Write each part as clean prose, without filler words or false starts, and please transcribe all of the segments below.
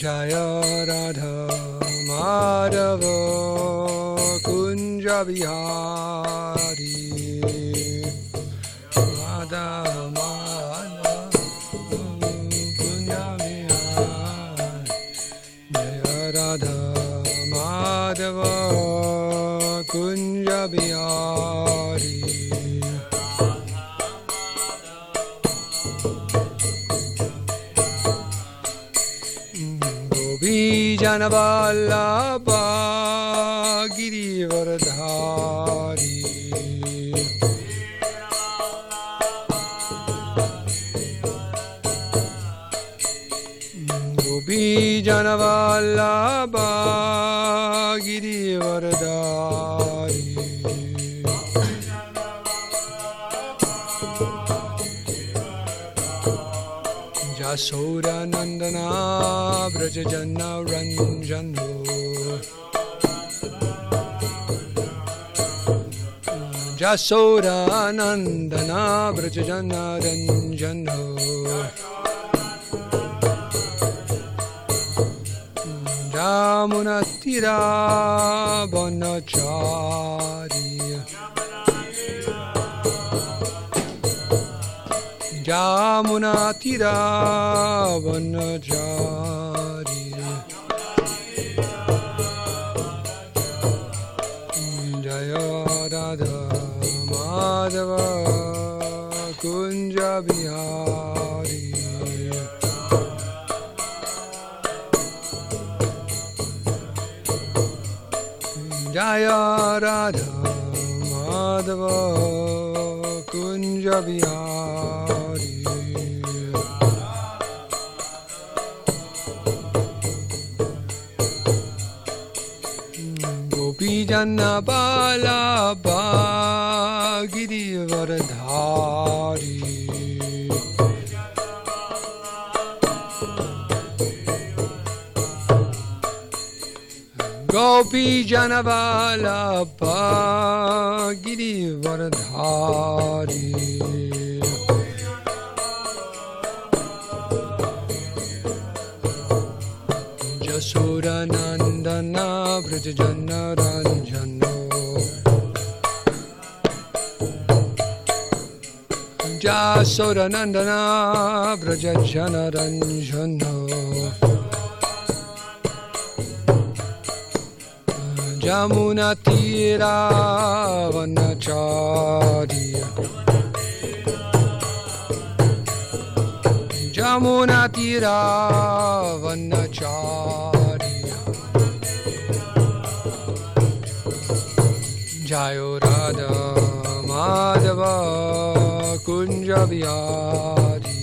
Jaya Radha Madhava Kunja Bihari Radha Madhava Kunja Bihari Jaya Radha Madhava Kunja Bihari Janavallabha Girivardhari Gopi Janavallabha Girivardhari Jasoda Nandana Brajajana Ranjano Jasoda Nandana Brajajana Ranjano Jamunatira Banachari Jamunatira Vanajari Jaya Radha Madhava Kunja Bihari Jaya Radha Madhava Kunja Bihari Gopi Janna Bala Bhagiri Vardhari Gopi Janna Bala Bhagiri Vardhari Jasoda Nandana Brajajana Ranjano Jasoda Nandana Brajajana Ranjano Jamuna Tira Vanachari Jamuna Tira Vanachari Jayo Radha Madhava Kunja Bihari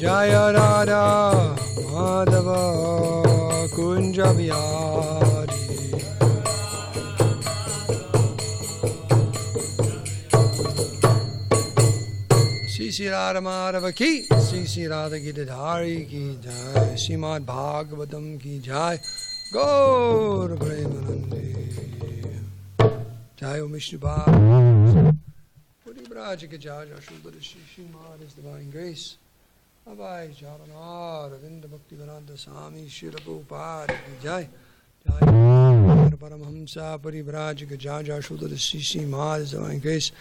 Jaya Radha Madhava Kunja Bihari Sri Radha Madhava ki, Sri Radha Giridhari ki jai, srimadbhagavatam ki jai, Gaur Premanande. Jai Om Vishnu Bhava. Puri Braja ki jai, Shubhada Shri Maharaj's Divine Grace. Abhay Charana, Ravinda Bhakti Vedanta Swami, Srila Prabhupada ki jai. Jai Paramhamsa Parivraj Gajaja Shudra Sisi Maharaj Divine Grace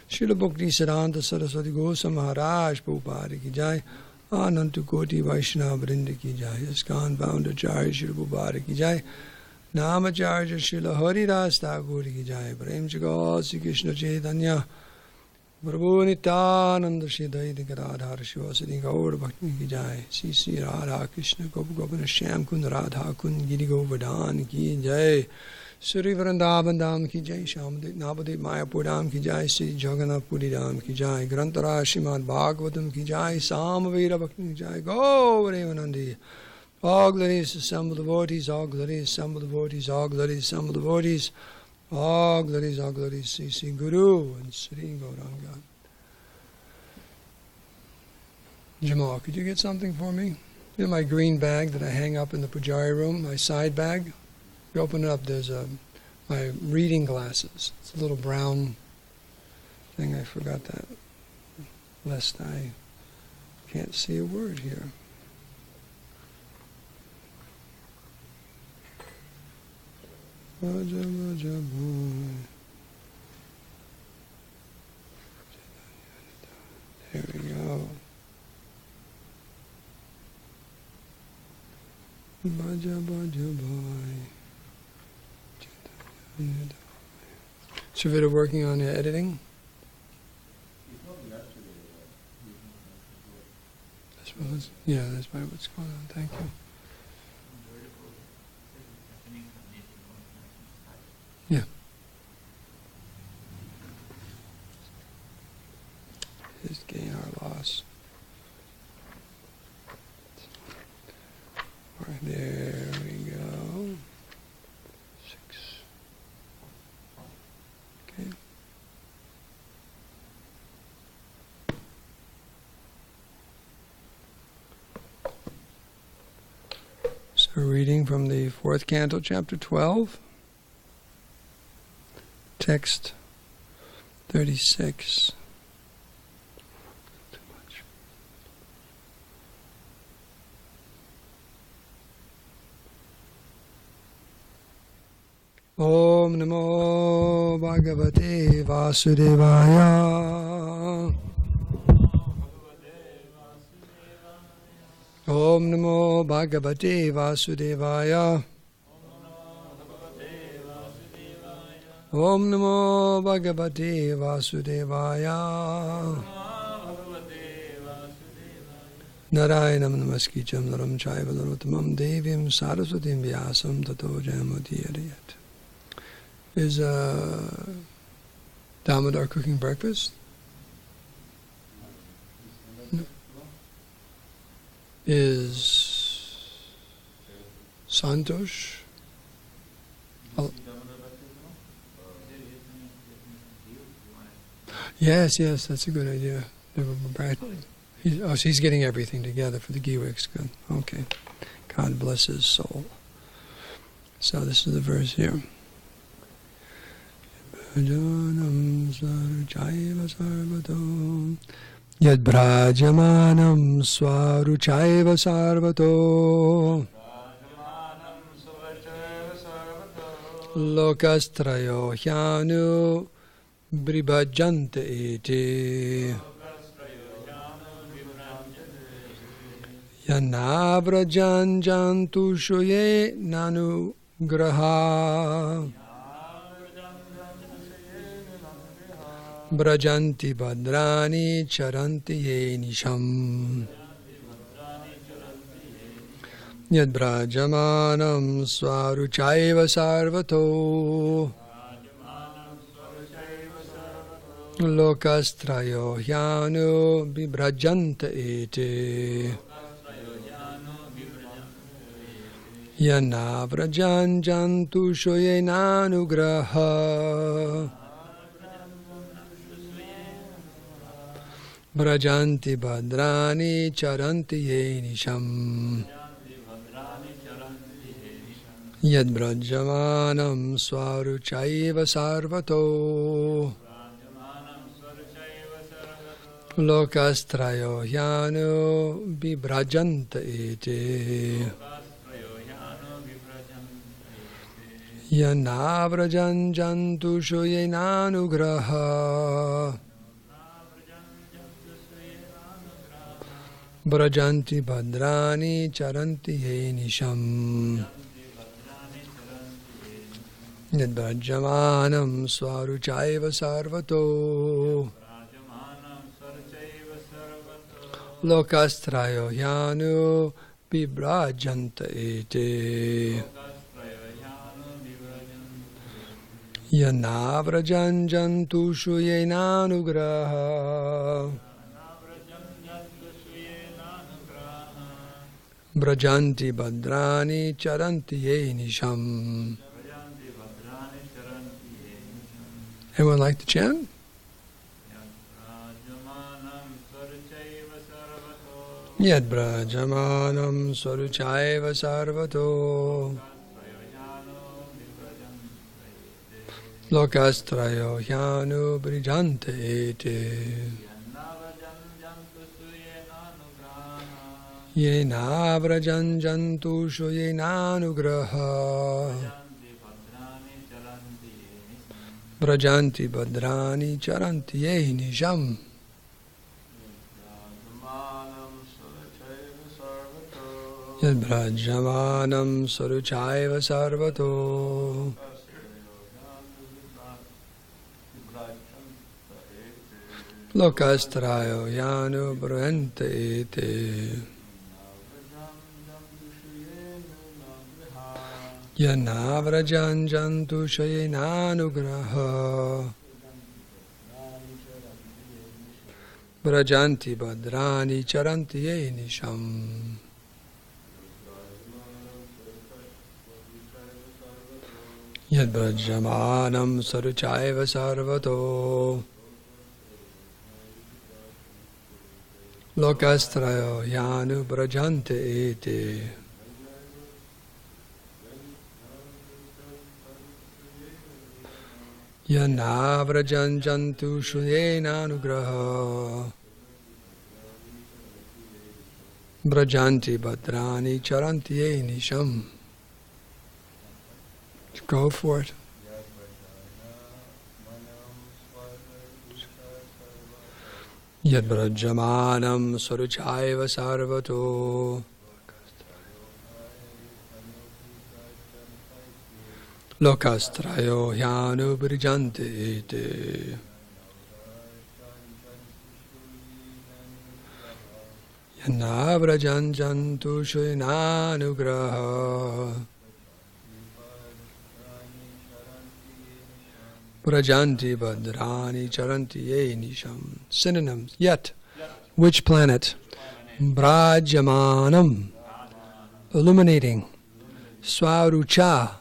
Srila Bhakti Siddhanta Saraswati Goswami Maharaj Prabhupada ki jai Ananta Koti Vaishnava Vrinda ki jai ISKCON Founder Acharya Srila Prabhupada ki jai Namacharya Srila Haridas Thakur ki jai Prem Jagat Sri Krishna Chaitanya Prabhu Nityananda Shri Advaita Gadadhar Shivasati Gaur Bhakti ki jai Sri Sri Radha Krishna Gopa Gopana Shyam Kund Radha Kund Giri Govardhan ki jai Sri Vrindavan Dham ki jai Shyamadip Navadip Mayapur Dham ki jai Sri Jagannath Puri Dham ki jai Grantara Srimad Bhagavatam ki jai Samaveda Bhakti ki jai Gauravanandi. All glories assemble devotees, all glories assemble devotees, all glories assemble devotees. All glories, Sri Guru and Sri Gauranga. Jamal, could you get something for me? In my green bag that I hang up in the pujari room, my side bag. You open it up, there's my reading glasses. It's a little brown thing, I forgot that. lest I can't see a word here. There we go. Shavita working on the editing? Yeah, that's probably what's going on. Thank you. Yeah. Just gain or loss. All right, there we go. 6. Okay. So reading from the 4th canto, chapter 12. Text 36. Too much. Om Namo Bhagavate Vasudevaya. Om Namo Bhagavate Vasudevaya. Om Namo Bhagavate Vasudevaya. Narayanam Namaskijam Naram Chaiva Narottamam Devim Saraswatim Vyasam Tato Jayamudirayat. Is Damodar cooking breakfast? No. Is Santosh? Yes, that's a good idea. He's getting everything together for the Giwix. Good. Okay. God bless his soul. So this is the verse here. Bhajanam swaruchaiva sarvato Yad bhrajamanam swaruchaiva sarvato Lokastrayo hyanu Bribhajante iti Yanavrajan jantu shoye nanu graha Brajanti badrani charanti ye nisham Yad brajamanam swaruchaiva sarvato Lokastrayo hyanu bibrajanta iti Yanavrajan jantu shoyenanu graha Brajanti badrani charanti ye nisham Yad brajamanam swaruchaiva sarvato Lokastrayo hyanu bibrajanta iti Yanavrajan jantu shoyenanu graha Brajanti badrani charanti ye nisham Yad brajamanam swaruchaiva sarvato Lokastrayo hyanu bibrajanta iti Yanavrajan jantu shoyenanu graha Brajanti badrani charanti ye nisham. Anyone like to chant? Yad brajamanam swaruchaiva sarvato Lokastrayo hyanu brijante iti Yena vrajanjantu shuyena Vrajanti Badrani Charanti Ye Nisham Yad Brajamanam Saruchaiva Sarvato Lokastrayo Yanu Brahente Ete Yana Vrajanjantu Shayenanugraha Vrajanti Badrani Charanti Ye Nisham Yad Brajamanam Saruchaiva Sarvato Lokastrayo Yanu Brajante Ete Yana Vrajanjantu Shuyenanugraha Brajanti Badrani Charanti Ye Nisham. Go for it. Yad Brajamanam Saruchaiva Sarvato Lokastrayo Hyanu Brijante Ete Yana Vrajanjantu Shuyenanugraha Brajanti Badrani Charanti Ye Nisham. Synonyms. Yet. Which planet? Brajamanam. Illuminating. Swarucha.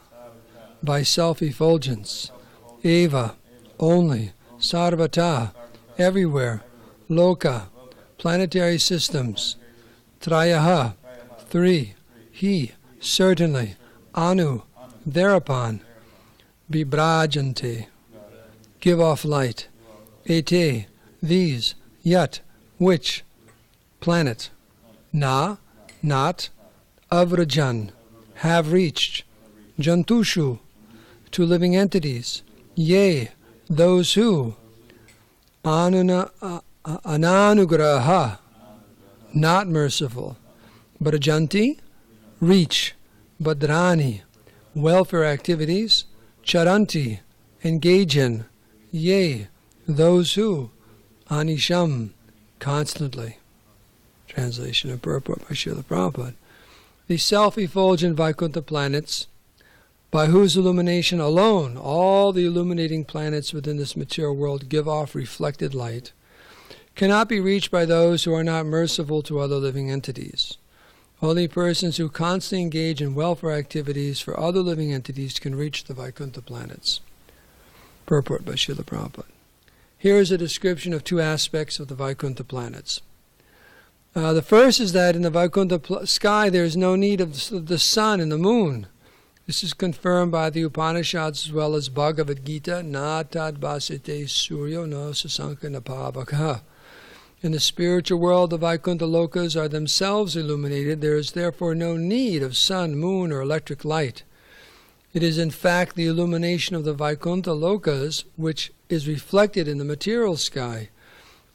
By self-effulgence. Eva. Only. Sarvata. Everywhere. Loka. Planetary systems. Trayaha. 3. He. Certainly. Anu. Thereupon. Bibrajante. Give off light. Ete, these, yet, which, planet, na, not, avrajan, have reached, jantushu, to living entities, ye, those who, ananugraha, not merciful, brajanti, reach, badrani, welfare activities, charanti, engage in, yea, those who, anisham, constantly. Translation of purport by Srila Prabhupada. The self-effulgent Vaikuntha planets, by whose illumination alone all the illuminating planets within this material world give off reflected light, cannot be reached by those who are not merciful to other living entities. Only persons who constantly engage in welfare activities for other living entities can reach the Vaikuntha planets. Purport by Srila Prabhupada. Here is a description of two aspects of the Vaikuntha planets. The first is that in the Vaikuntha sky there is no need of the sun and the moon. This is confirmed by the Upanishads as well as Bhagavad-Gita, na tad basite suryo no sasanka napavaka. In the spiritual world, the Vaikuntha lokas are themselves illuminated. There is therefore no need of sun, moon, or electric light. It is in fact the illumination of the Vaikuntha lokas which is reflected in the material sky.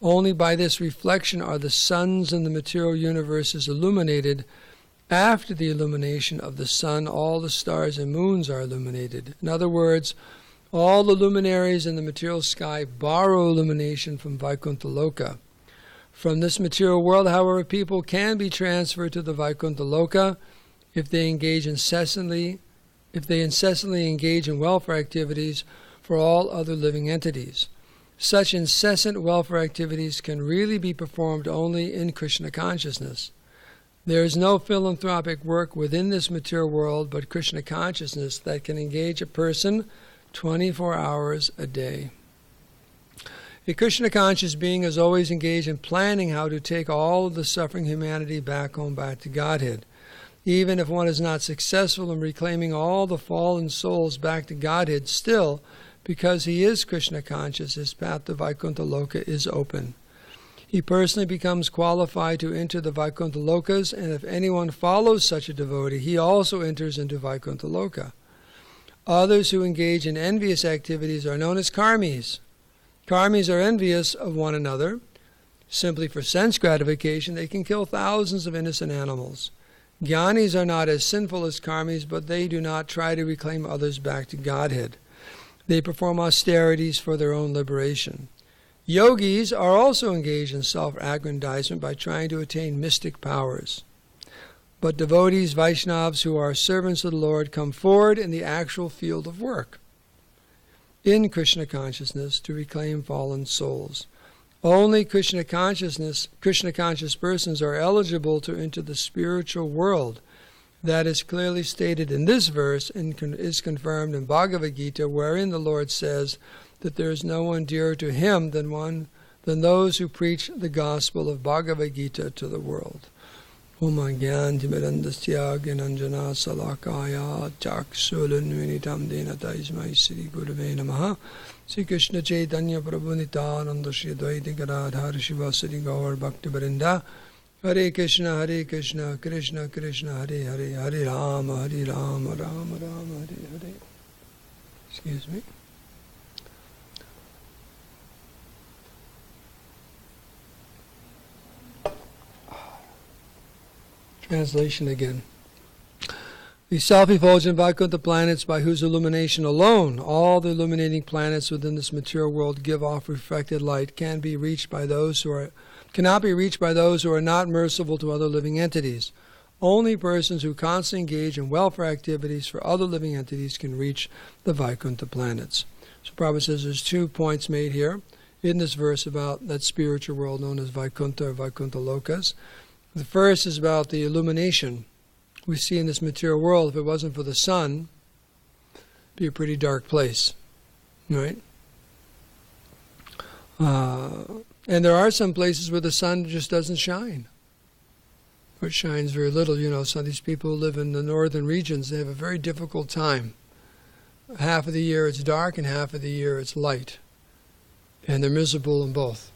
Only by this reflection are the suns in the material universes illuminated. After the illumination of the sun, all the stars and moons are illuminated. In other words, all the luminaries in the material sky borrow illumination from Vaikuntha loka. From this material world, however, people can be transferred to the Vaikuntha loka if they incessantly engage in welfare activities for all other living entities. Such incessant welfare activities can really be performed only in Krishna consciousness. There is no philanthropic work within this material world but Krishna consciousness that can engage a person 24 hours a day. A Krishna conscious being is always engaged in planning how to take all of the suffering humanity back home, back to Godhead. Even if one is not successful in reclaiming all the fallen souls back to Godhead, still, because he is Krishna conscious, his path to Vaikuntha Loka is open. he personally becomes qualified to enter the Vaikuntha Lokas, and if anyone follows such a devotee, he also enters into Vaikuntha Loka. Others who engage in envious activities are known as karmis. Karmis are envious of one another. Simply for sense gratification, they can kill thousands of innocent animals. Jnanis are not as sinful as karmis, but they do not try to reclaim others back to Godhead. They perform austerities for their own liberation. Yogis are also engaged in self-aggrandizement by trying to attain mystic powers. But devotees, Vaishnavas, who are servants of the Lord, come forward in the actual field of work, in Krishna consciousness, to reclaim fallen souls. Only Krishna conscious persons are eligible to enter the spiritual world. That is clearly stated in this verse and is confirmed in Bhagavad-Gita, wherein the Lord says that there is no one dearer to him than those who preach the gospel of Bhagavad-Gita to the world. Om Agyantimirandasya Gyananjana Salakaya Chakshulunvinitam Denata Ismai Sri Gurave Namaha Sri Krishna Chaitanya Prabhu Nityananda Shri Advaita Gadadhar Shiva Sri Gaur Bhakti Vrinda Hare Krishna Krishna Krishna Hare Hare Hare Rama Rama Rama Hare Hare. Excuse me. Translation again. The self-effulgent Vaikuntha planets, by whose illumination alone all the illuminating planets within this material world give off reflected light, cannot be reached by those who are not merciful to other living entities. Only persons who constantly engage in welfare activities for other living entities can reach the Vaikuntha planets. So Prabhupada says there's 2 points made here in this verse about that spiritual world known as Vaikuntha or Vaikuntha Lokas. The first is about the illumination we see in this material world. If it wasn't for the sun, it'd be a pretty dark place, right? And there are some places where the sun just doesn't shine, or it shines very little. Some of these people who live in the northern regions, they have a very difficult time. Half of the year it's dark and half of the year it's light. And they're miserable in both.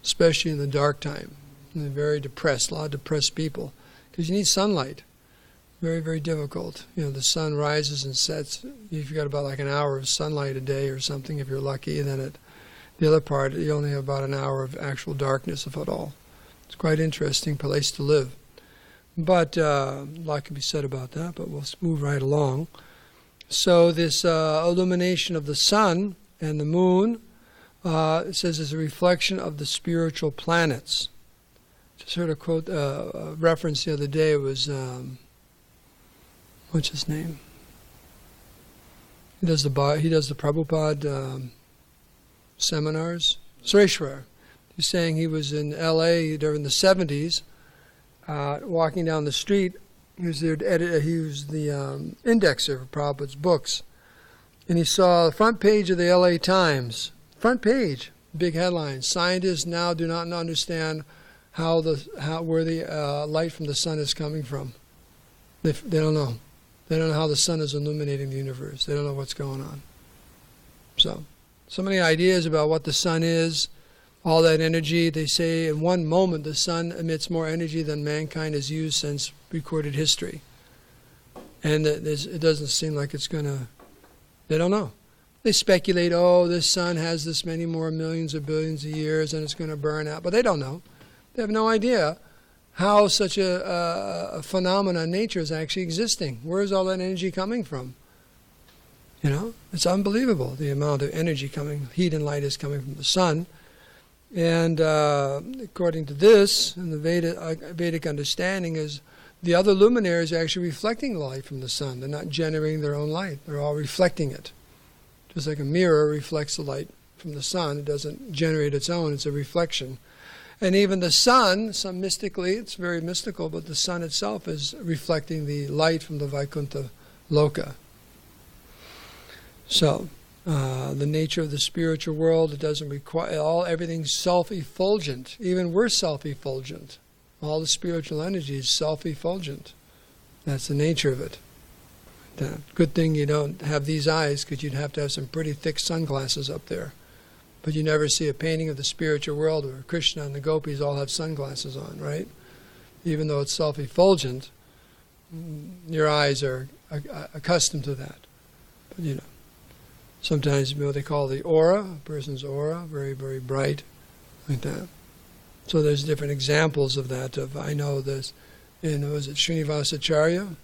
Especially in the dark time. And they're very depressed, a lot of depressed people. Because you need sunlight. Very, very difficult. The sun rises and sets. You've got about like an hour of sunlight a day or something if you're lucky. And then the other part, you only have about an hour of actual darkness, if at all. It's quite an interesting place to live. But a lot can be said about that, but we'll move right along. So this illumination of the sun and the moon, it says, is a reflection of the spiritual planets. Just heard a quote, a reference the other day. It was, what's his name? He does the Prabhupada seminars. Sureshwar. He's saying he was in L.A. during the 70s, walking down the street. He was there to edit. He was the indexer for Prabhupada's books, and he saw the front page of the L.A. Times. Front page, big headline: scientists now do not understand where the light from the sun is coming from. They don't know. They don't know how the sun is illuminating the universe. They don't know what's going on. So many ideas about what the sun is, all that energy. They say in one moment the sun emits more energy than mankind has used since recorded history. And it doesn't seem like it's going to... They don't know. They speculate, this sun has this many more millions or billions of years and it's going to burn out. But they don't know. They have no idea how such a phenomenon in nature is actually existing. Where is all that energy coming from? It's unbelievable, the amount of energy heat and light is coming from the sun. And according to this, and the Vedic understanding is the other luminaries are actually reflecting the light from the sun. They're not generating their own light. They're all reflecting it. Just like a mirror reflects the light from the sun. It doesn't generate its own. It's a reflection. And even the sun, mystically, it's very mystical, but the sun itself is reflecting the light from the Vaikuntha Loka. So, the nature of the spiritual world, it doesn't require... everything's self-effulgent. Even we're self-effulgent. All the spiritual energy is self-effulgent. That's the nature of it. Good thing you don't have these eyes, because you'd have to have some pretty thick sunglasses up there. But you never see a painting of the spiritual world where Krishna and the gopis all have sunglasses on, right? Even though it's self-effulgent, your eyes are accustomed to that. But sometimes what they call the aura, a person's aura, very, very bright, like that. So there's different examples of that. I know this was it Srinivasacharya?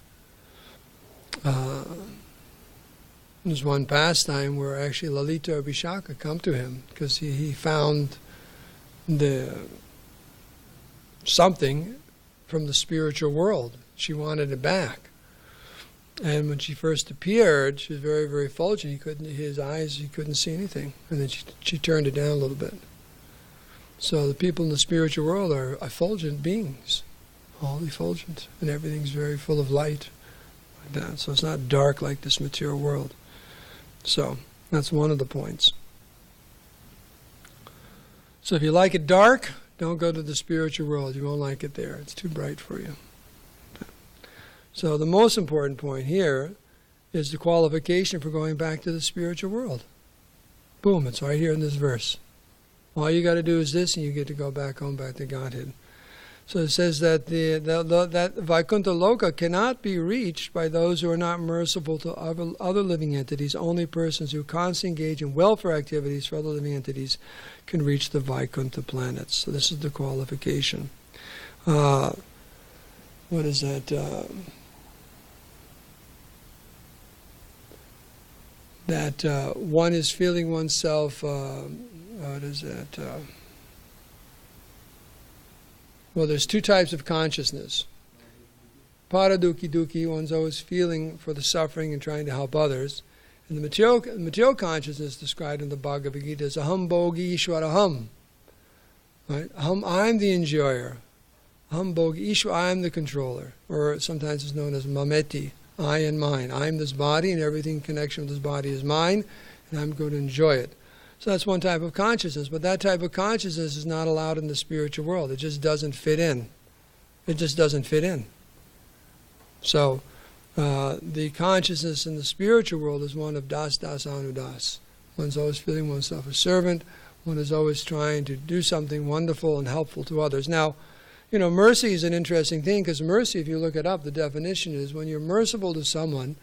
There's one pastime where actually Lalita or Vishaka come to him because he found something from the spiritual world. She wanted it back. And when she first appeared, she was very, very effulgent. He couldn't see anything. And then she turned it down a little bit. So the people in the spiritual world are effulgent beings, all effulgent, and everything's very full of light, like that. So it's not dark like this material world. So that's one of the points. So if you like it dark, don't go to the spiritual world. You won't like it there. It's too bright for you. So the most important point here is the qualification for going back to the spiritual world. Boom, it's right here in this verse. All you got to do is this, and you get to go back home, back to Godhead. So it says that that Vaikuntha Loka cannot be reached by those who are not merciful to other living entities. Only persons who constantly engage in welfare activities for other living entities can reach the Vaikuntha planets. So this is the qualification. What is that? That one is feeling oneself... what is that? Well, there's two types of consciousness. Paraduki duki, one's always feeling for the suffering and trying to help others. And the material consciousness described in the Bhagavad-Gita is aham bhogi ishwaraham. Right? I'm the enjoyer. Aham bhogi ishwar, I'm the controller. Or sometimes it's known as mameti, I and mine. I'm this body and everything in connection with this body is mine, and I'm going to enjoy it. So that's one type of consciousness, but that type of consciousness is not allowed in the spiritual world. It just doesn't fit in. It just doesn't fit in. So the consciousness in the spiritual world is one of das anudas. One's always feeling oneself a servant. One is always trying to do something wonderful and helpful to others. Now, mercy is an interesting thing, because mercy, if you look it up, the definition is when you're merciful to someone,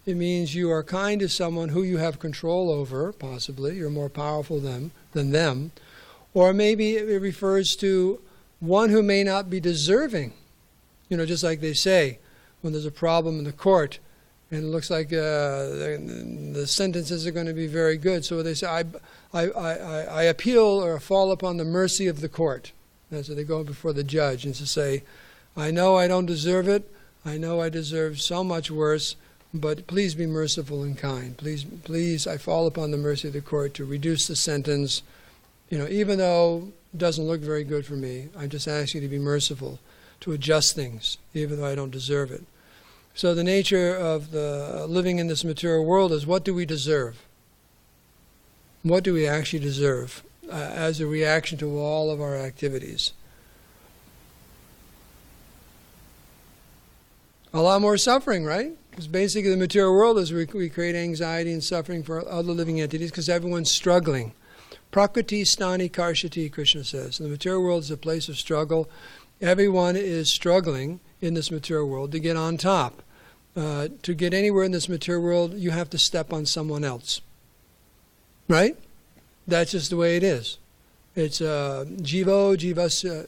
it means you are kind to someone who you have control over, possibly. You're more powerful than them. Or maybe it refers to one who may not be deserving. Just like they say, when there's a problem in the court, and it looks like the sentences are going to be very good. So they say, I appeal or fall upon the mercy of the court. And so they go before the judge and to say, I know I don't deserve it. I know I deserve so much worse. But please be merciful and kind. Please, I fall upon the mercy of the court to reduce the sentence. Even though it doesn't look very good for me, I just ask you to be merciful, to adjust things, even though I don't deserve it. So the nature of the living in this material world is, what do we deserve? What do we actually deserve as a reaction to all of our activities? A lot more suffering, right? Because basically the material world is we create anxiety and suffering for other living entities because everyone's struggling. Prakriti stani karshati, Krishna says. And the material world is a place of struggle. Everyone is struggling in this material world to get on top. To get anywhere in this material world, you have to step on someone else. Right? That's just the way it is. It's jivo jivasya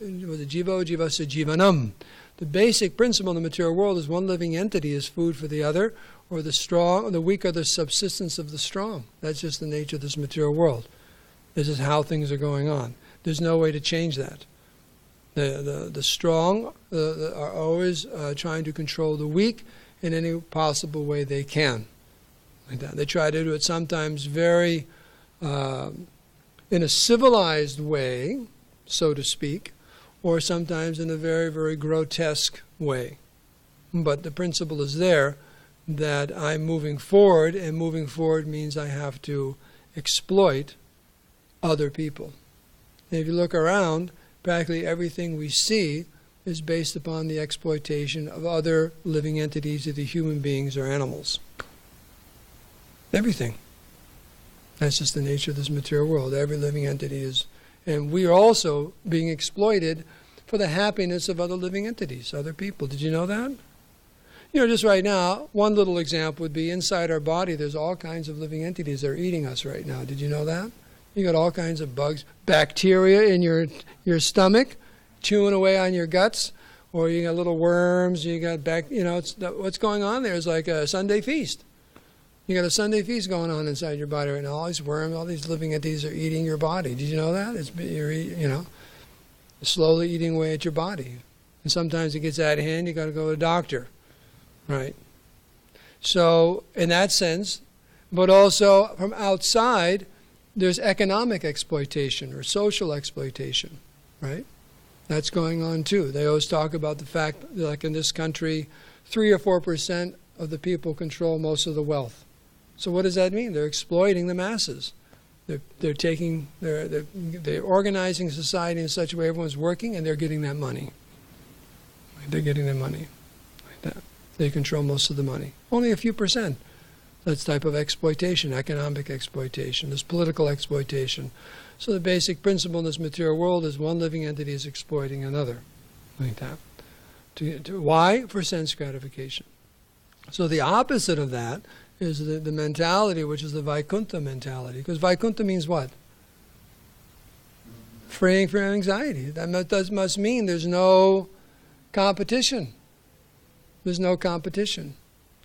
jivanam. The basic principle in the material world is one living entity is food for the other, or the strong, or the weak are the subsistence of the strong. That's just the nature of this material world. This is how things are going on. There's no way to change that. The strong are always trying to control the weak in any possible way they can. Like that. They try to do it sometimes very in a civilized way, so to speak, or sometimes in a very, very grotesque way. But the principle is there that I'm moving forward, and moving forward means I have to exploit other people. And if you look around, practically everything we see is based upon the exploitation of other living entities, either human beings or animals. Everything. That's just the nature of this material world. Every living entity is, and we are also being exploited for the happiness of other living entities, other people. Did you know that? Just right now, one little example would be inside our body, there's all kinds of living entities that are eating us right now. Did you know that? You got all kinds of bugs, bacteria in your stomach, chewing away on your guts, or you got little worms, you got what's going on there is like a Sunday feast. You got a Sunday feast going on inside your body right now. All these worms, all these living entities are eating your body. Did you know that? You're slowly eating away at your body. And sometimes it gets out of hand, you got to go to a doctor. Right. So, in that sense, but also from outside, there's economic exploitation or social exploitation, right? That's going on too. They always talk about the fact that, like in this country, 3 or 4% of the people control most of the wealth. So what does that mean? They're exploiting the masses. They're organizing society in such a way everyone's working and they're getting that money. They're getting their money like that. They control most of the money. Only a few percent. That's type of exploitation, economic exploitation. There's political exploitation. So the basic principle in this material world is one living entity is exploiting another. Like that. Why? For sense gratification. So the opposite of that is the mentality, which is the Vicomte mentality. Because Vicomte means what? Freeing from anxiety. That must mean there's no competition. There's no competition.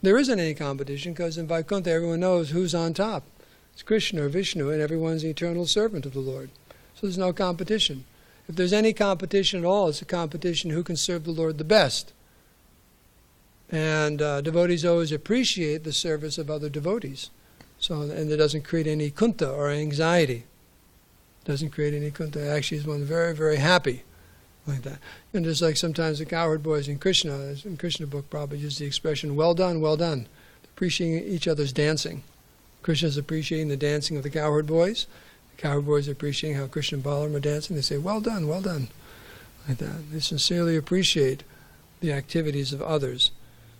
There isn't any competition because in Vaikuntha everyone knows who's on top. It's Krishna or Vishnu and everyone's the eternal servant of the Lord. So there's no competition. If there's any competition at all, it's a competition who can serve the Lord the best. And devotees always appreciate the service of other devotees. And it doesn't create any kunta or anxiety. It doesn't create any kunta. Actually, it's one very, very happy. Like that. And just like sometimes the cowherd boys in Krishna book probably use the expression, well done, well done. Appreciating each other's dancing. Krishna's appreciating the dancing of the cowherd boys. The cowherd boys are appreciating how Krishna and Balaram are dancing. They say, well done, well done. Like that. They sincerely appreciate the activities of others.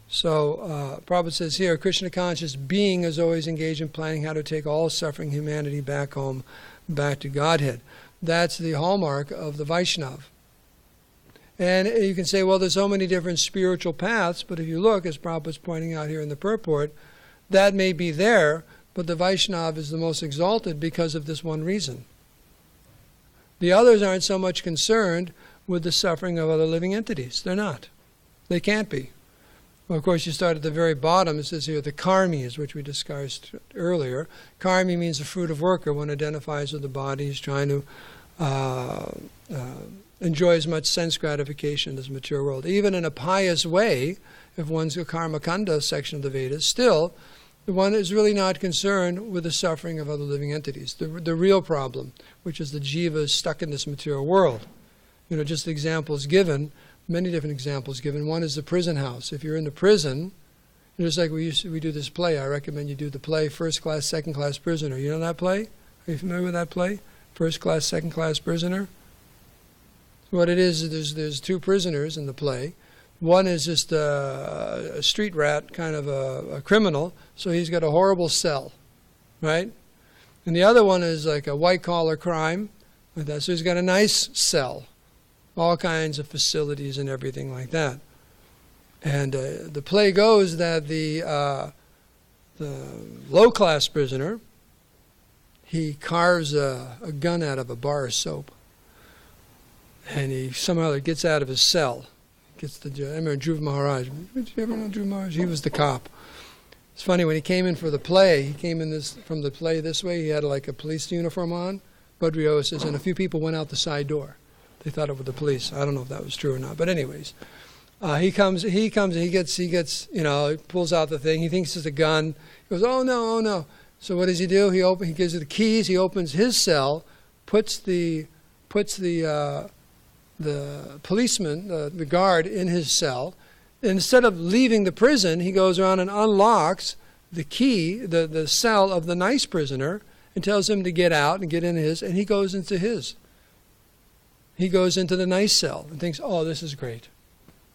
So, Prabhupada says here, Krishna conscious being is always engaged in planning how to take all suffering humanity back home, back to Godhead. That's the hallmark of the Vaishnava. And you can say, well, there's so many different spiritual paths, but if you look, as Prabhupada's pointing out here in the purport, that may be there, but the Vaishnava is the most exalted because of this one reason. The others aren't so much concerned with the suffering of other living entities. They're not. They can't be. Well, of course, you start at the very bottom. It says here, the karmis, which we discussed earlier. Karmi means the fruit of worker. One identifies with the body. He's trying to enjoy as much sense gratification as material world. Even in a pious way, if one's a karma kanda section of the Vedas, still, the one is really not concerned with the suffering of other living entities. The real problem, which is the jiva is stuck in this material world. Just examples given, many different examples given. One is the prison house. If you're in the prison, just like we do this play, I recommend you do the play First Class, Second Class Prisoner. You know that play? Are you familiar with that play? First Class, Second Class Prisoner? What it is, there's 2 prisoners in the play. One is just a street rat, kind of a criminal, so he's got a horrible cell, right? And the other one is like a white-collar crime, like that, so he's got a nice cell, all kinds of facilities and everything like that. And the play goes that the low-class prisoner, he carves a gun out of a bar of soap. And he somehow gets out of his cell. I remember Dhruv Maharaj. Did you ever know Dhruv Maharaj? He was the cop. It's funny, when he came in for the play, he came in from the play this way. He had like a police uniform on, Badrio says, and a few people went out the side door. They thought it was the police. I don't know if that was true or not. But anyways, he gets, he pulls out the thing. He thinks it's a gun. He goes, oh no. So what does he do? He gives it the keys. He opens his cell, puts the policeman, the guard, in his cell. Instead of leaving the prison, he goes around and unlocks the key, the cell of the nice prisoner, and tells him to get out and get in his, and he goes into his. He goes into the nice cell and thinks, oh, this is great.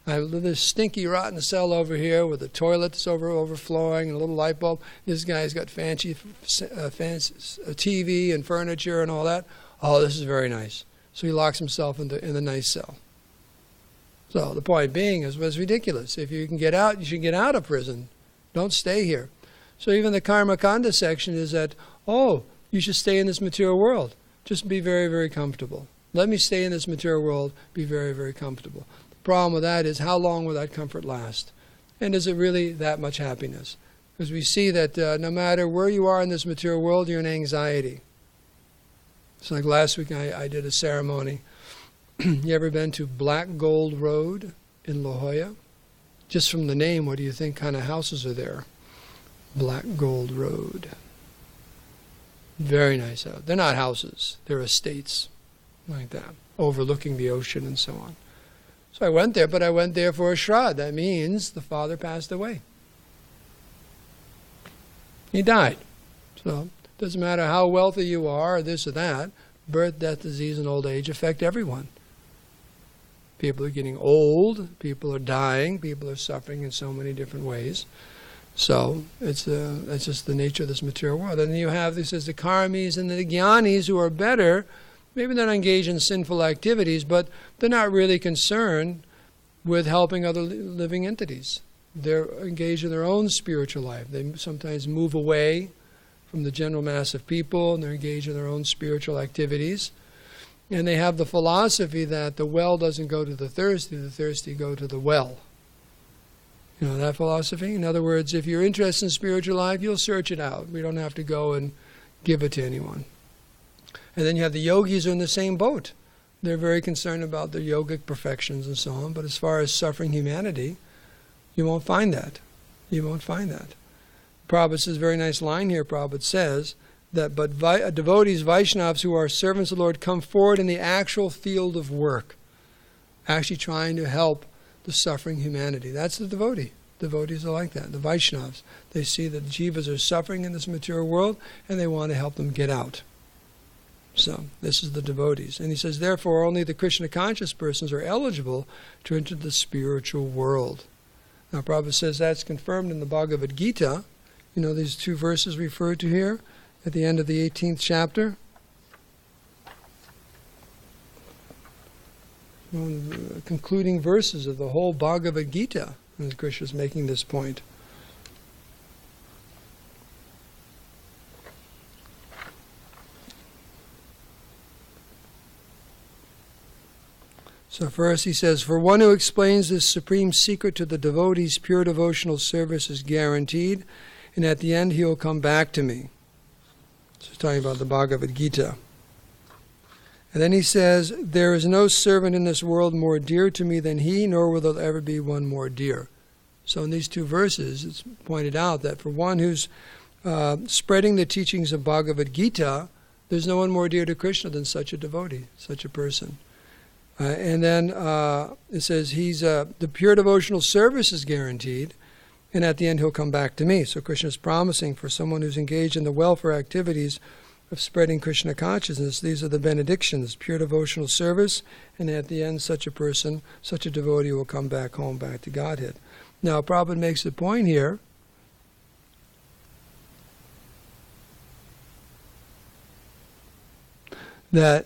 I live this stinky, rotten cell over here with a toilet that's overflowing and a little light bulb. This guy's got fancy TV and furniture and all that. Oh, this is very nice. So he locks himself in the nice cell. So the point being is, was ridiculous. If you can get out, you should get out of prison. Don't stay here. So even the Karma Kanda section is that, oh, you should stay in this material world. Just be very, very comfortable. Let me stay in this material world, be very, very comfortable. The problem with that is, how long will that comfort last? And is it really that much happiness? Because we see that no matter where you are in this material world, you're in anxiety. It's like last week I did a ceremony. You ever been to Black Gold Road in La Jolla? Just from the name, what do you think kind of houses are there? Black Gold Road. Very nice house. They're not houses. They're estates like that, overlooking the ocean and so on. So I went there, but I went there for a shraddha. That means the father passed away. He died. So it doesn't matter how wealthy you are, or this or that, birth, death, disease, and old age affect everyone. People are getting old, people are dying, people are suffering in so many different ways. So it's just the nature of this material world. And then you have, this is the karmis and the jnanis who are better. Maybe they're not engaged in sinful activities, but they're not really concerned with helping other living entities. They're engaged in their own spiritual life. They sometimes move away from the general mass of people, and they're engaged in their own spiritual activities. And they have the philosophy that the well doesn't go to the thirsty go to the well. You know that philosophy? In other words, if you're interested in spiritual life, you'll search it out. We don't have to go and give it to anyone. And then you have the yogis who are in the same boat. They're very concerned about their yogic perfections and so on, but as far as suffering humanity, you won't find that. You won't find that. Prabhupada says a very nice line here. Prabhupada says that, but devotees, Vaishnavas who are servants of the Lord, come forward in the actual field of work, actually trying to help the suffering humanity. That's the devotee. Devotees are like that. The Vaishnavas, they see that the jivas are suffering in this material world, and they want to help them get out. So this is the devotees. And he says, therefore, only the Krishna conscious persons are eligible to enter the spiritual world. Now, Prabhupada says that's confirmed in the Bhagavad-Gita. You know, these two verses referred to here at the end of the 18th chapter. One of the concluding verses of the whole Bhagavad-Gita, and Krishna is making this point. So first he says, for one who explains this supreme secret to the devotees, pure devotional service is guaranteed, and at the end he will come back to me. So he's talking about the Bhagavad-Gita. And then he says, there is no servant in this world more dear to me than he, nor will there ever be one more dear. So in these two verses, it's pointed out that for one who's spreading the teachings of Bhagavad-Gita, there's no one more dear to Krishna than such a devotee, such a person. And then it says the pure devotional service is guaranteed, and at the end he'll come back to me. So Krishna is promising for someone who's engaged in the welfare activities of spreading Krishna consciousness, these are the benedictions, pure devotional service, and at the end such a person, such a devotee will come back home, back to Godhead. Now Prabhupada makes the point here that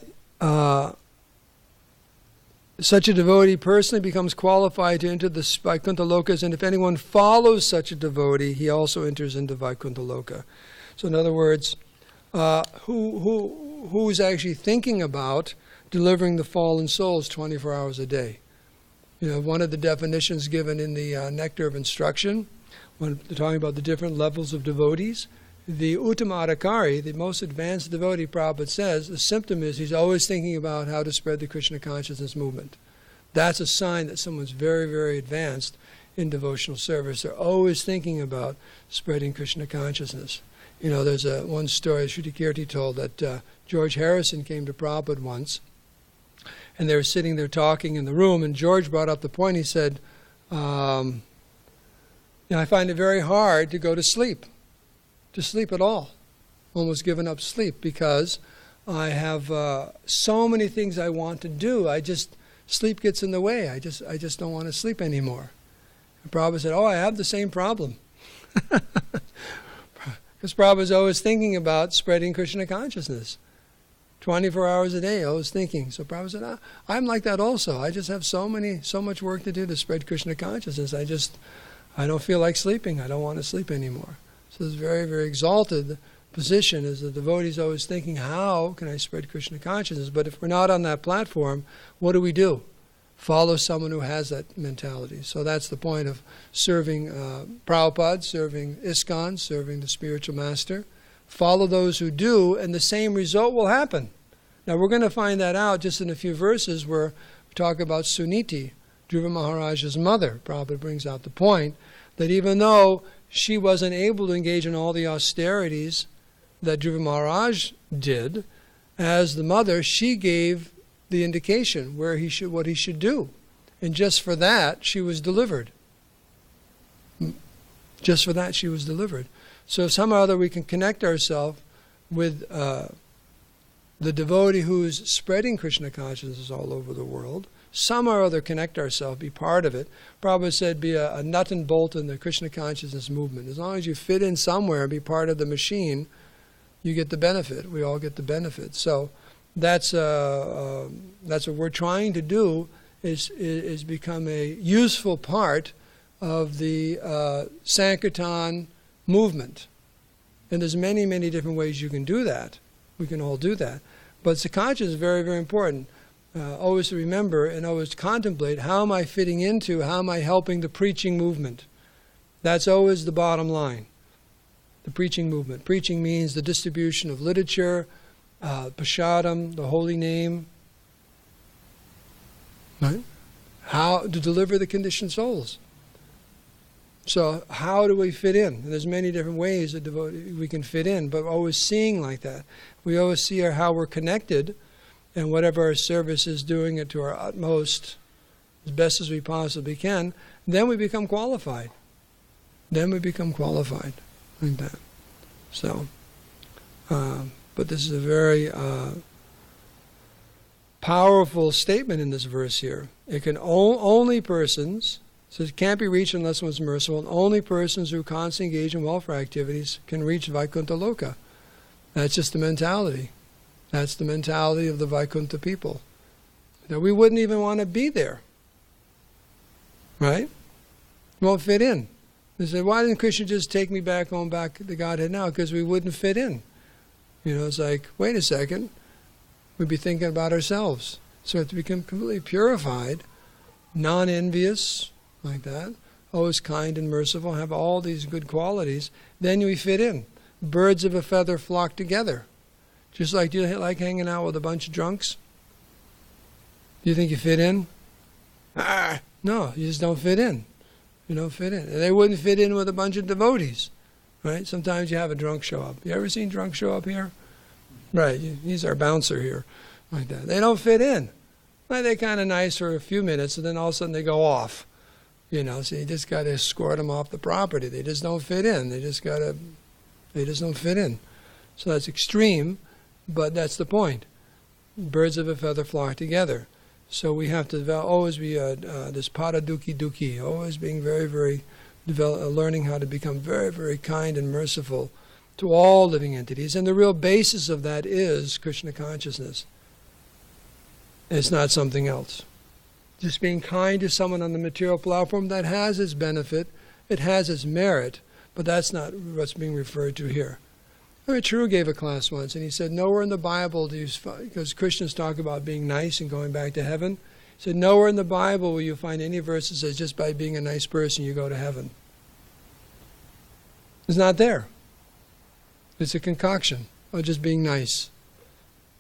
such a devotee personally becomes qualified to enter the Vaikuntha Lokas, and if anyone follows such a devotee, he also enters into Vaikuntha Loka. So in other words, who is actually thinking about delivering the fallen souls 24 hours a day? You know, one of the definitions given in the Nectar of Instruction, when they're talking about the different levels of devotees, the Uttama Adhikari, the most advanced devotee, Prabhupada says, the symptom is he's always thinking about how to spread the Krishna consciousness movement. That's a sign that someone's very, very advanced in devotional service. They're always thinking about spreading Krishna consciousness. You know, there's one story Shruti Kirti told that George Harrison came to Prabhupada once, and they were sitting there talking in the room, and George brought up the point. He said, I find it very hard to go to sleep at all. Almost given up sleep because I have so many things I want to do. I just sleep gets in the way. I just don't want to sleep anymore. And Prabhupada said, I have the same problem. Because Prabhupada is always thinking about spreading Krishna consciousness. 24 hours a day, always thinking. So Prabhupada said, I'm like that also. I just have so much work to do to spread Krishna consciousness. I don't feel like sleeping. I don't want to sleep anymore. So it's a very, very exalted position as the devotee is always thinking, how can I spread Krishna consciousness? But if we're not on that platform, what do? Follow someone who has that mentality. So that's the point of serving Prabhupada, serving ISKCON, serving the spiritual master. Follow those who do, and the same result will happen. Now we're going to find that out just in a few verses where we talk about Suniti, Dhruva Maharaja's mother. Prabhupada brings out the point that even though she wasn't able to engage in all the austerities that Dhruva Maharaj did, as the mother, she gave the indication what he should do. And just for that, she was delivered. Just for that, she was delivered. So somehow or other we can connect ourselves with the devotee who's spreading Krishna consciousness all over the world. Somehow or other connect ourselves, be part of it. Prabhupada said be a nut and bolt in the Krishna consciousness movement. As long as you fit in somewhere and be part of the machine, you get the benefit. We all get the benefit. So that's what we're trying to do, is become a useful part of the Sankirtan movement. And there's many, many different ways you can do that. We can all do that. But the conscience is very, very important. Always to remember and always contemplate, how am I fitting into, how am I helping the preaching movement? That's always the bottom line. The preaching movement. Preaching means the distribution of literature, Prashadam, the holy name, right? How to deliver the conditioned souls. So how do we fit in? And there's many different ways that we can fit in, but always seeing like that. We always see how we're connected, and whatever our service is, doing it to our utmost, as best as we possibly can, then we become qualified. Then we become qualified like that. So, but this is a very powerful statement in this verse here. It can only persons, so it can't be reached unless one's merciful, and only persons who constantly engage in welfare activities can reach Vaikuntha Loka. That's just the mentality. That's the mentality of the Vaikuntha people. That we wouldn't even want to be there. Right? Won't fit in. They said, why didn't Krishna just take me back home, back to Godhead now? Because we wouldn't fit in. It's like, wait a second. We'd be thinking about ourselves. So we have to become completely purified, non-envious, like that, always kind and merciful, have all these good qualities. Then we fit in. Birds of a feather flock together. Just like, do you like hanging out with a bunch of drunks? Do you think you fit in? No, you just don't fit in. You don't fit in. And they wouldn't fit in with a bunch of devotees. Right? Sometimes you have a drunk show up. You ever seen drunk show up here? Right, he's our bouncer here. Like that. They don't fit in. Well, they're kind of nice for a few minutes, and then all of a sudden they go off. So you just got to escort them off the property. They just don't fit in. They just don't fit in. So that's extreme, but that's the point. Birds of a feather flock together. So we have to always be this para-duki-duki, always being very, very, learning how to become very, very kind and merciful to all living entities. And the real basis of that is Krishna consciousness. It's not something else. Just being kind to someone on the material platform, that has its benefit, it has its merit, but that's not what's being referred to here. True gave a class once, and he said, nowhere in the Bible do you find, because Christians talk about being nice and going back to heaven, he said, nowhere in the Bible will you find any verse that says just by being a nice person you go to heaven. It's not there. It's a concoction of just being nice.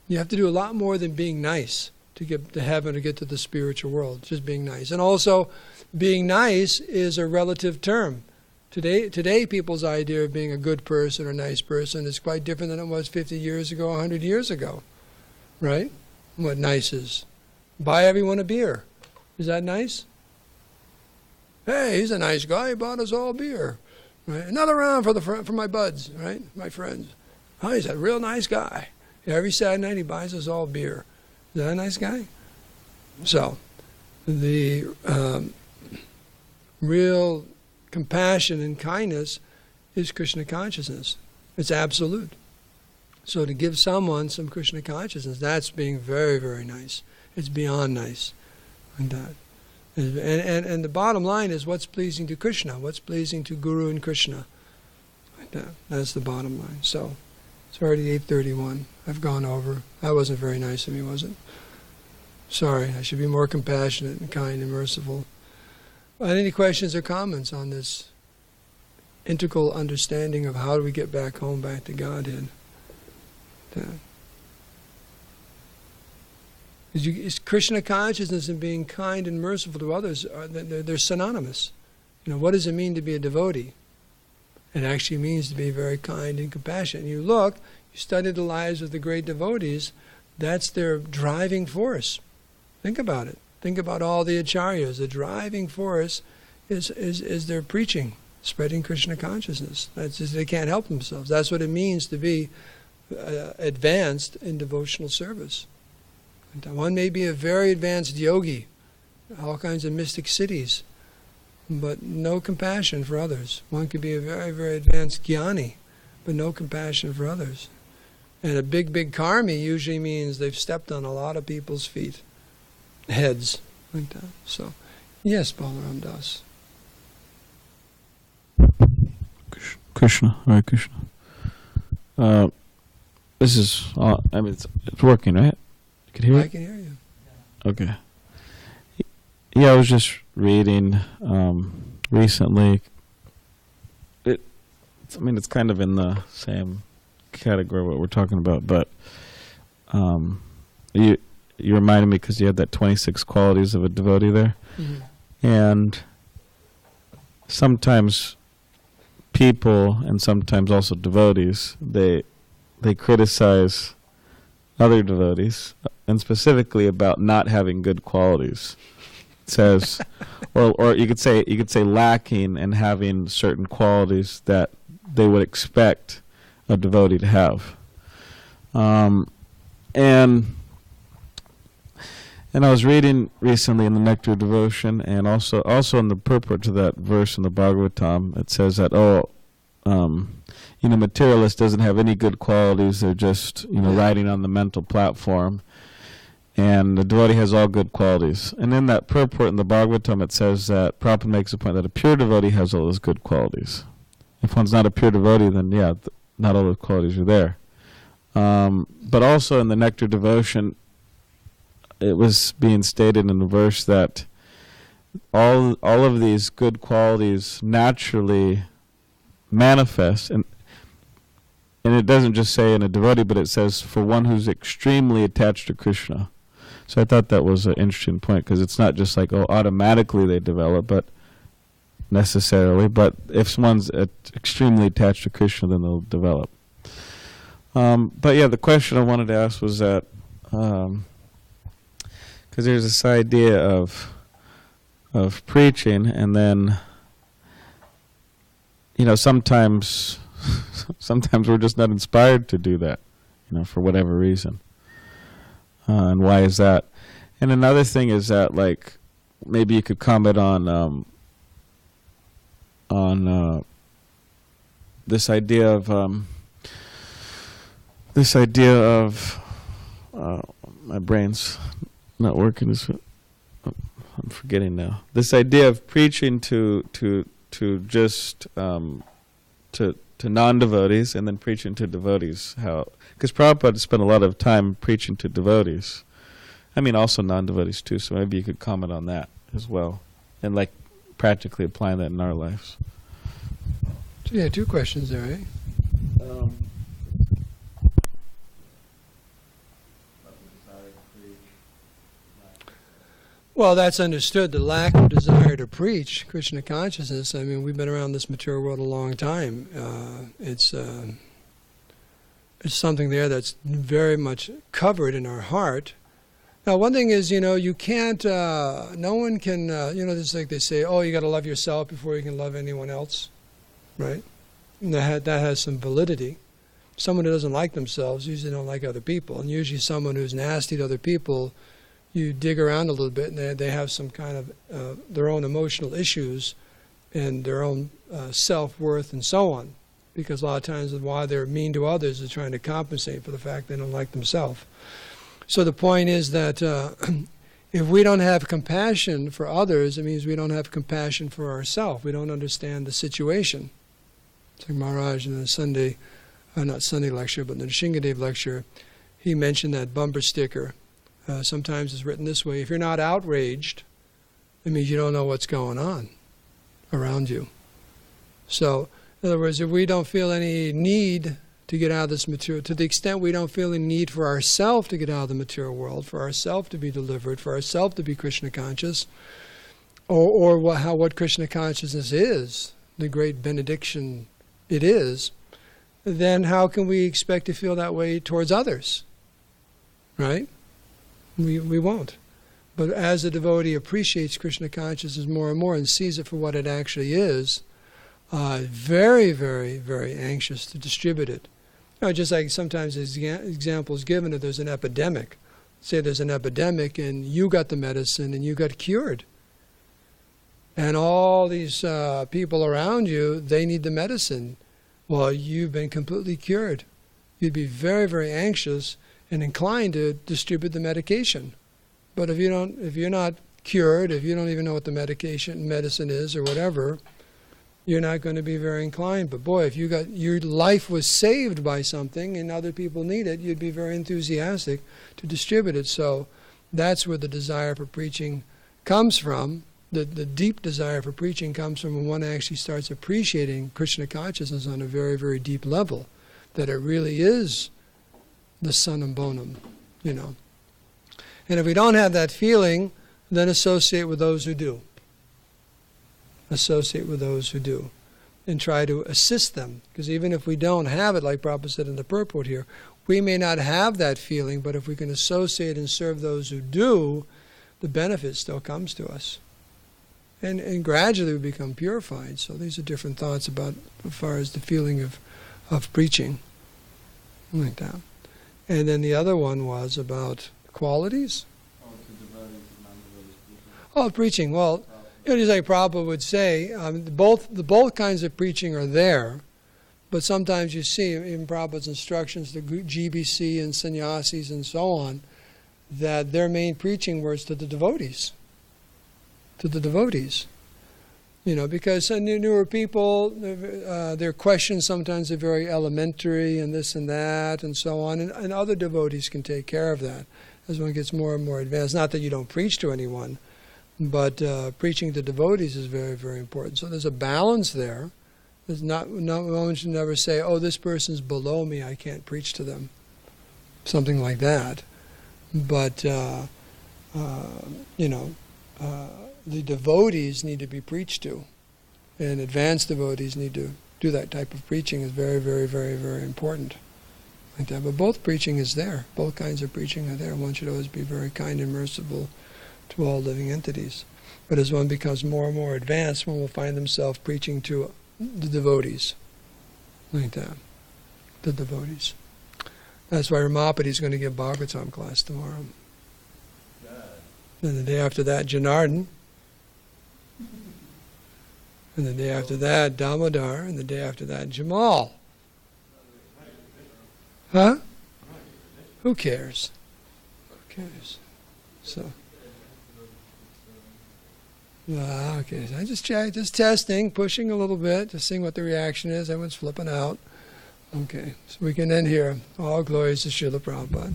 You have to do a lot more than being nice to get to heaven, to get to the spiritual world, just being nice. And also, being nice is a relative term. Today, people's idea of being a good person or a nice person is quite different than it was 50 years ago, 100 years ago. Right? What nice is. Buy everyone a beer. Is that nice? Hey, he's a nice guy. He bought us all beer. Right? Another round for my buds, right? My friends. Oh, he's a real nice guy. Every Saturday night he buys us all beer. Is that a nice guy? So, The real compassion and kindness is Krishna consciousness. It's absolute. So to give someone some Krishna consciousness, that's being very, very nice. It's beyond nice. And that. And the bottom line is what's pleasing to Krishna, what's pleasing to Guru and Krishna. Like that. That's the bottom line. So it's already 8:31. I've gone over. That wasn't very nice of me, was it? Sorry, I should be more compassionate and kind and merciful. Any questions or comments on this integral understanding of how do we get back home, back to Godhead? Is Krishna consciousness and being kind and merciful to others, they're synonymous. What does it mean to be a devotee? It actually means to be very kind and compassionate. You look, you study the lives of the great devotees, that's their driving force. Think about it. Think about all the acharyas. The driving force is their preaching, spreading Krishna consciousness. That's just, they can't help themselves. That's what it means to be advanced in devotional service. One may be a very advanced yogi, all kinds of mystic cities, but no compassion for others. One could be a very, very advanced jnani, but no compassion for others. And a big, big karmi usually means they've stepped on a lot of people's feet, heads, like that. So, yes, Balaram Das. Krishna, Hare Krishna. This is, it's working, right? You can hear it? I can hear you. Okay. Yeah, I was just reading recently. It's kind of in the same category what we're talking about, but you reminded me because you had that 26 qualities of a devotee there. Mm-hmm. And sometimes people, and sometimes also devotees, they criticize other devotees, and specifically about not having good qualities. It says, or you could say lacking in having certain qualities that they would expect a devotee to have. And I was reading recently in the Nectar of Devotion, and also in the purport to that verse in the Bhagavatam, it says that materialist doesn't have any good qualities. They're just riding on the mental platform, and the devotee has all good qualities. And in that purport in the Bhagavatam, it says that Prabhupada makes a point that a pure devotee has all those good qualities. If one's not a pure devotee, then not all those qualities are there. But also in the Nectar Devotion, it was being stated in the verse that all of these good qualities naturally manifest, and it doesn't just say in a devotee, but it says for one who's extremely attached to Krishna. So I thought that was an interesting point, because it's not just like, automatically they develop, but necessarily, but if someone's extremely attached to Krishna, then they'll develop. But yeah, the question I wanted to ask was that, because there's this idea of preaching, and then, sometimes we're just not inspired to do that, for whatever reason. And why is that? And another thing is that, maybe you could comment on this idea of my brain's not working. I'm forgetting now. This idea of preaching to just to non-devotees, and then preaching to devotees. Because Prabhupada spent a lot of time preaching to devotees. Also non-devotees too, so maybe you could comment on that as well, and practically applying that in our lives. So yeah, two questions there, eh? Well, that's understood, the lack of desire to preach Krishna consciousness. We've been around this material world a long time. It's something there that's very much covered in our heart. Now, one thing is, you can't, no one can, just like they say, you got to love yourself before you can love anyone else, right? And that has some validity. Someone who doesn't like themselves usually don't like other people, and usually someone who's nasty to other people you dig around a little bit, and they have some kind of their own emotional issues and their own self-worth and so on. Because a lot of times why they're mean to others is trying to compensate for the fact they don't like themselves. So the point is that if we don't have compassion for others, it means we don't have compassion for ourselves. We don't understand the situation. It's like Maharaj in the Sunday, not Sunday lecture, but in the Shingadev lecture, he mentioned that bumper sticker. Sometimes it's written this way: if you're not outraged, it means you don't know what's going on around you. So, in other words, if we don't feel any need to get out of this material, to the extent we don't feel any need for ourselves to get out of the material world, for ourselves to be delivered, for ourselves to be Krishna conscious, or what Krishna consciousness is, the great benediction it is, then how can we expect to feel that way towards others? Right? We won't. But as a devotee appreciates Krishna consciousness more and more and sees it for what it actually is, very, very, very anxious to distribute it. You know, just like sometimes examples given if there's an epidemic. Say there's an epidemic and you got the medicine and you got cured. And all these people around you, they need the medicine. Well, you've been completely cured. You'd be very, very anxious and inclined to distribute the medication. But if you're not cured, if you don't even know what the medicine is or whatever, you're not going to be very inclined. But boy, if your life was saved by something and other people need it, you'd be very enthusiastic to distribute it. So that's where the desire for preaching comes from. The deep desire for preaching comes from when one actually starts appreciating Krishna consciousness on a very, very deep level, that it really is the sunam bonum, you know. And if we don't have that feeling, then associate with those who do. Associate with those who do. And try to assist them. Because even if we don't have it, like Prabhupada said in the purport here, we may not have that feeling, but if we can associate and serve those who do, the benefit still comes to us. And gradually we become purified. So these are different thoughts about as far as the feeling of preaching. Like that. And then the other one was about qualities. Oh, preaching. Well, just like Prabhupada would say, both kinds of preaching are there, but sometimes you see in Prabhupada's instructions, the GBC and sannyasis and so on, that their main preaching was to the devotees. To the devotees. You know, because newer people, their questions sometimes are very elementary and this and that and so on, and other devotees can take care of that as one gets more and more advanced. Not that you don't preach to anyone, but preaching to devotees is very, very important. So there's a balance there. There's one should never say, oh, this person's below me, I can't preach to them. Something like that. But, the devotees need to be preached to. And advanced devotees need to do that type of preaching. Is very, very, very, very important. Like that. But both preaching is there. Both kinds of preaching are there. One should always be very kind and merciful to all living entities. But as one becomes more and more advanced, one will find himself preaching to the devotees. Like that. The devotees. That's why Ramapati is going to give Bhagavatam class tomorrow. And the day after that, Janardhan. And the day after that, Damodar. And the day after that, Jamal. Huh? Who cares? Who cares? So. Okay. I just testing, pushing a little bit, just seeing what the reaction is. Everyone's flipping out. Okay. So we can end here. All glories to Srila Prabhupada.